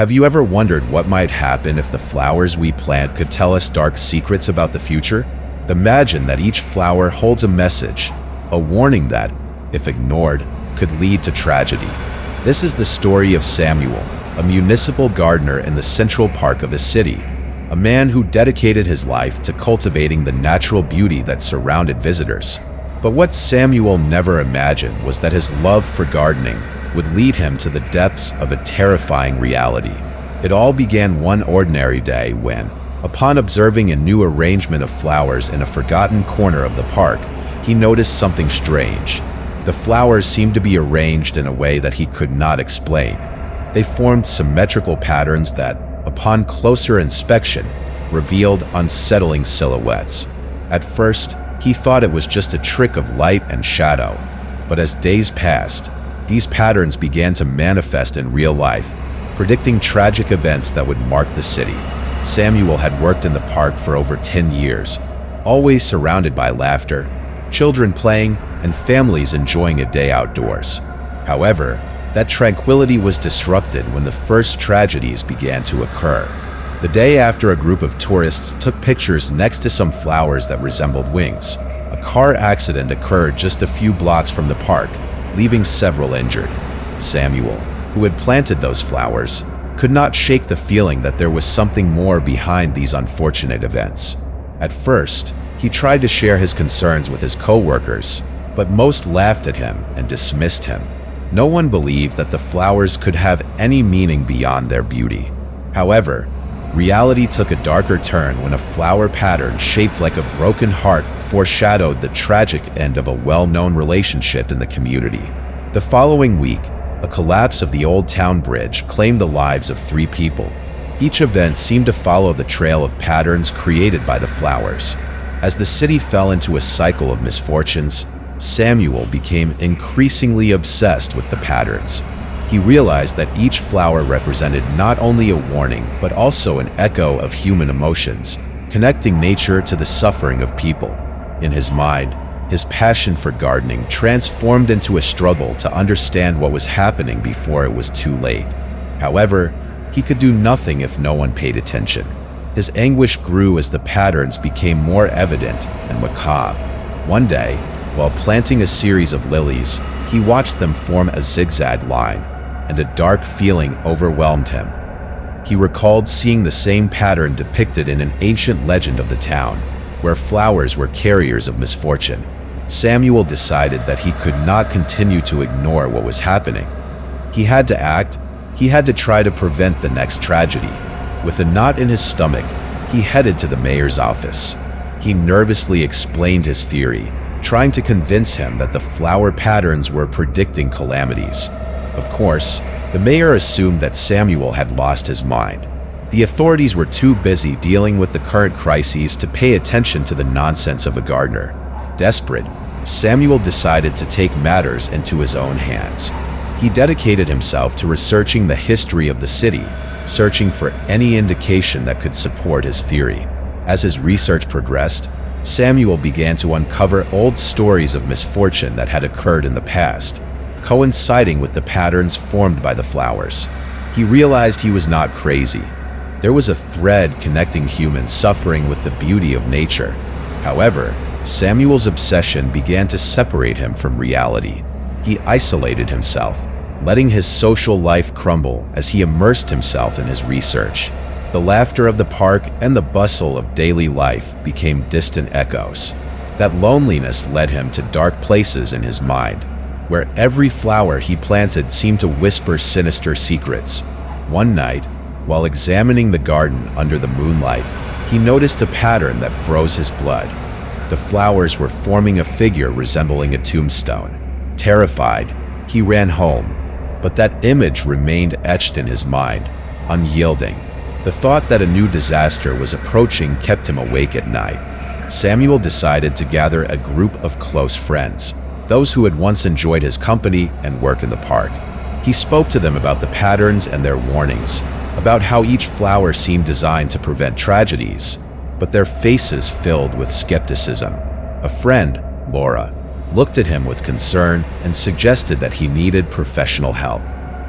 Have you ever wondered what might happen if the flowers we plant could tell us dark secrets about the future? Imagine that each flower holds a message, a warning that, if ignored, could lead to tragedy. This is the story of Samuel, a municipal gardener in the Central Park of a city, a man who dedicated his life to cultivating the natural beauty that surrounded visitors. But what Samuel never imagined was that his love for gardening would lead him to the depths of a terrifying reality. It all began one ordinary day when, upon observing a new arrangement of flowers in a forgotten corner of the park, he noticed something strange. The flowers seemed to be arranged in a way that he could not explain. They formed symmetrical patterns that, upon closer inspection, revealed unsettling silhouettes. At first, he thought it was just a trick of light and shadow, but as days passed, these patterns began to manifest in real life, predicting tragic events that would mark the city. Samuel had worked in the park for over 10 years, always surrounded by laughter, children playing, and families enjoying a day outdoors. However, that tranquility was disrupted when the first tragedies began to occur. The day after a group of tourists took pictures next to some flowers that resembled wings, a car accident occurred just a few blocks from the park, leaving several injured. Samuel, who had planted those flowers, could not shake the feeling that there was something more behind these unfortunate events. At first, he tried to share his concerns with his co-workers, but most laughed at him and dismissed him. No one believed that the flowers could have any meaning beyond their beauty. However, reality took a darker turn when a flower pattern shaped like a broken heart foreshadowed the tragic end of a well-known relationship in the community. The following week, a collapse of the Old Town Bridge claimed the lives of 3 people. Each event seemed to follow the trail of patterns created by the flowers. As the city fell into a cycle of misfortunes, Samuel became increasingly obsessed with the patterns. He realized that each flower represented not only a warning, but also an echo of human emotions, connecting nature to the suffering of people. In his mind, his passion for gardening transformed into a struggle to understand what was happening before it was too late. However, he could do nothing if no one paid attention. His anguish grew as the patterns became more evident and macabre. One day, while planting a series of lilies, he watched them form a zigzag line, and a dark feeling overwhelmed him. He recalled seeing the same pattern depicted in an ancient legend of the town, where flowers were carriers of misfortune. Samuel decided that he could not continue to ignore what was happening. He had to act. He had to try to prevent the next tragedy. With a knot in his stomach, he headed to the mayor's office. He nervously explained his theory, trying to convince him that the flower patterns were predicting calamities. Of course, the mayor assumed that Samuel had lost his mind. The authorities were too busy dealing with the current crises to pay attention to the nonsense of a gardener. Desperate, Samuel decided to take matters into his own hands. He dedicated himself to researching the history of the city, searching for any indication that could support his theory. As his research progressed, Samuel began to uncover old stories of misfortune that had occurred in the past, coinciding with the patterns formed by the flowers. He realized he was not crazy. There was a thread connecting human suffering with the beauty of nature. However, Samuel's obsession began to separate him from reality. He isolated himself, letting his social life crumble as he immersed himself in his research. The laughter of the park and the bustle of daily life became distant echoes. That loneliness led him to dark places in his mind, where every flower he planted seemed to whisper sinister secrets. One night, while examining the garden under the moonlight, he noticed a pattern that froze his blood. The flowers were forming a figure resembling a tombstone. Terrified, he ran home, but that image remained etched in his mind, unyielding. The thought that a new disaster was approaching kept him awake at night. Samuel decided to gather a group of close friends, those who had once enjoyed his company and work in the park. He spoke to them about the patterns and their warnings, about how each flower seemed designed to prevent tragedies, but their faces filled with skepticism. A friend, Laura, looked at him with concern and suggested that he needed professional help.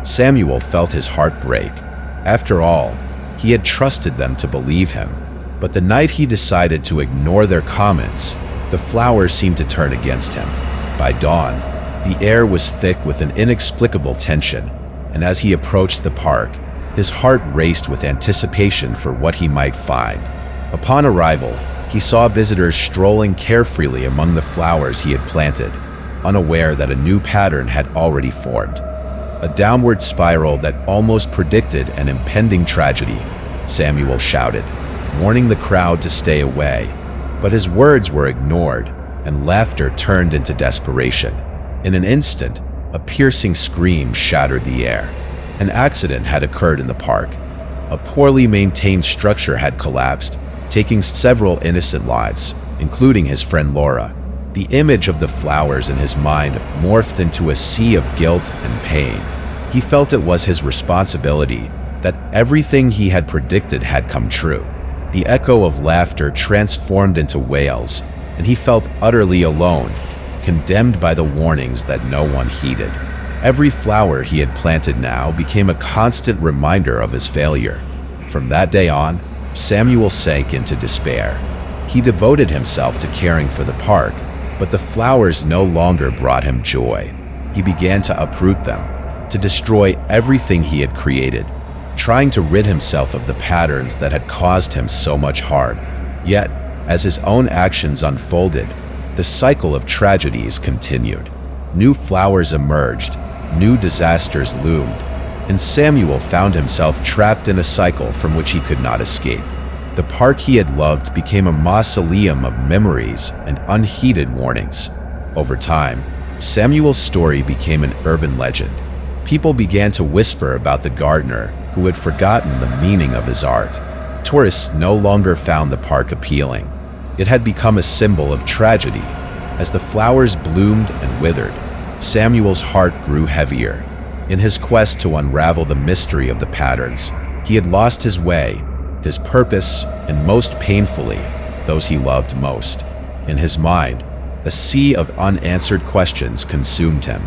Samuel felt his heart break. After all, he had trusted them to believe him. But the night he decided to ignore their comments, the flowers seemed to turn against him. By dawn, the air was thick with an inexplicable tension, and as he approached the park, his heart raced with anticipation for what he might find. Upon arrival, he saw visitors strolling carefreely among the flowers he had planted, unaware that a new pattern had already formed. A downward spiral that almost predicted an impending tragedy, Samuel shouted, warning the crowd to stay away. But his words were ignored, and laughter turned into desperation. In an instant, a piercing scream shattered the air. An accident had occurred in the park. A poorly maintained structure had collapsed, taking several innocent lives, including his friend Laura. The image of the flowers in his mind morphed into a sea of guilt and pain. He felt it was his responsibility, that everything he had predicted had come true. The echo of laughter transformed into wails, and he felt utterly alone, condemned by the warnings that no one heeded. Every flower he had planted now became a constant reminder of his failure. From that day on, Samuel sank into despair. He devoted himself to caring for the park, but the flowers no longer brought him joy. He began to uproot them, to destroy everything he had created, trying to rid himself of the patterns that had caused him so much harm. Yet, as his own actions unfolded, the cycle of tragedies continued. New flowers emerged, new disasters loomed, and Samuel found himself trapped in a cycle from which he could not escape. The park he had loved became a mausoleum of memories and unheeded warnings. Over time, Samuel's story became an urban legend. People began to whisper about the gardener who had forgotten the meaning of his art. Tourists no longer found the park appealing. It had become a symbol of tragedy. As the flowers bloomed and withered, Samuel's heart grew heavier. In his quest to unravel the mystery of the patterns, he had lost his way, his purpose, and most painfully, those he loved most. In his mind, a sea of unanswered questions consumed him.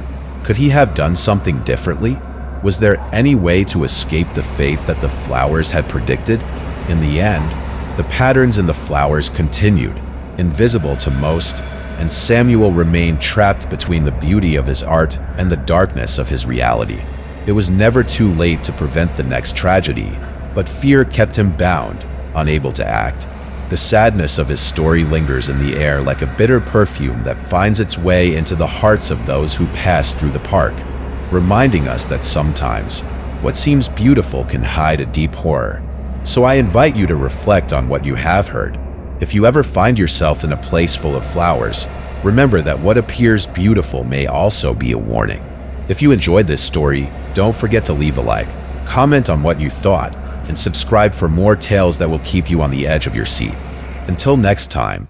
Could he have done something differently? Was there any way to escape the fate that the flowers had predicted? In the end, the patterns in the flowers continued, invisible to most, and Samuel remained trapped between the beauty of his art and the darkness of his reality. It was never too late to prevent the next tragedy, but fear kept him bound, unable to act. The sadness of his story lingers in the air like a bitter perfume that finds its way into the hearts of those who pass through the park, reminding us that sometimes what seems beautiful can hide a deep horror. So I invite you to reflect on what you have heard. If you ever find yourself in a place full of flowers, remember that what appears beautiful may also be a warning. If you enjoyed this story, don't forget to leave a like, comment on what you thought, and subscribe for more tales that will keep you on the edge of your seat. Until next time,